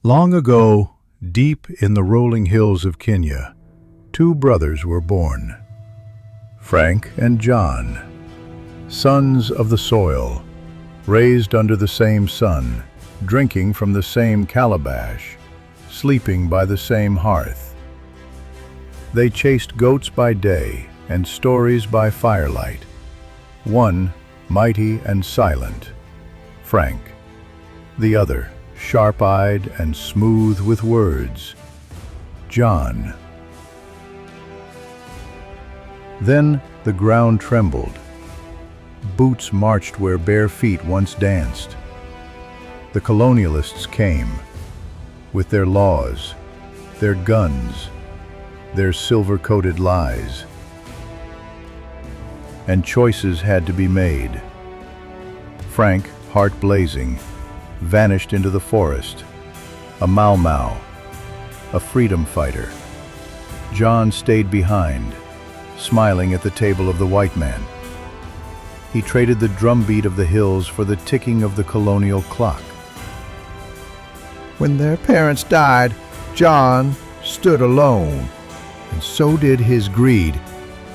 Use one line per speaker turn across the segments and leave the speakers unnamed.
Long ago, deep in the rolling hills of Kenya, two brothers were born, Frank and John, sons of the soil, raised under the same sun, drinking from the same calabash, sleeping by the same hearth. They chased goats by day and stories by firelight, one mighty and silent, Frank, the other sharp-eyed and smooth with words, John. Then the ground trembled. Boots marched where bare feet once danced. The colonialists came, with their laws, their guns, their silver-coated lies. And choices had to be made. Frank, heart blazing, vanished into the forest, a Mau Mau, a freedom fighter. John stayed behind, smiling at the table of the white man. He traded the drumbeat of the hills for the ticking of the colonial clock.
When their parents died, John stood alone, and so did his greed.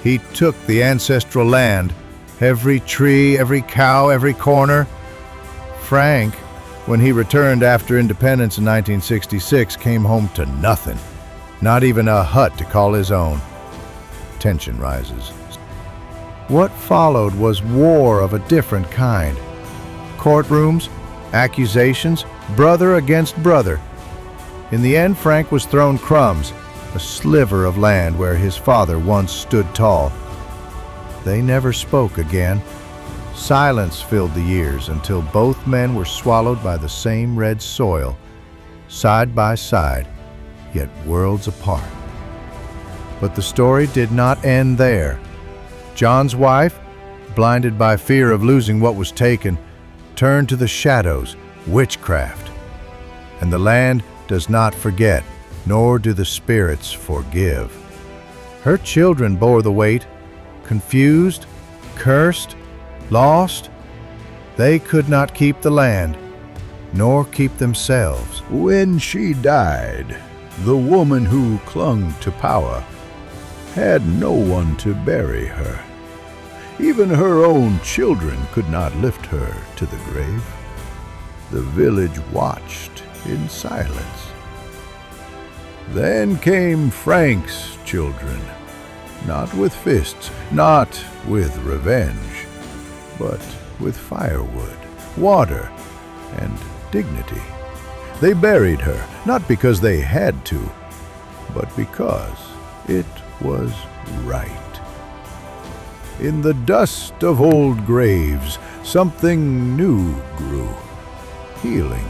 He took the ancestral land, every tree, every cow, every corner. Frank, when he returned after independence in 1966, came home to nothing, not even a hut to call his own. Tension rises. What followed was war of a different kind. Courtrooms, accusations, brother against brother. In the end, Frank was thrown crumbs, a sliver of land where his father once stood tall. They never spoke again. Silence filled the years until both men were swallowed by the same red soil, side by side, yet worlds apart. But the story did not end there. John's wife, blinded by fear of losing what was taken, turned to the shadows, witchcraft. And the land does not forget, nor do the spirits forgive. Her children bore the weight, confused, cursed, lost. They could not keep the land, nor keep themselves.
When she died, the woman who clung to power had no one to bury her. Even her own children could not lift her to the grave. The village watched in silence. Then came Frank's children, not with fists, not with revenge, but with firewood, water, and dignity. They buried her, not because they had to, but because it was right. In the dust of old graves, something new grew, healing.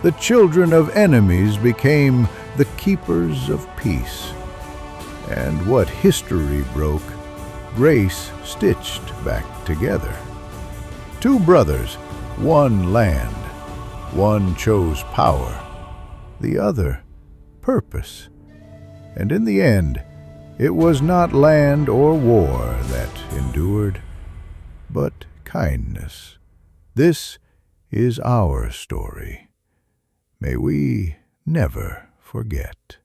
The children of enemies became the keepers of peace. And what history broke, grace stitched back together. Two brothers, one land. One chose power, the other purpose. And in the end, it was not land or war that endured, but kindness. This is our story. May we never forget.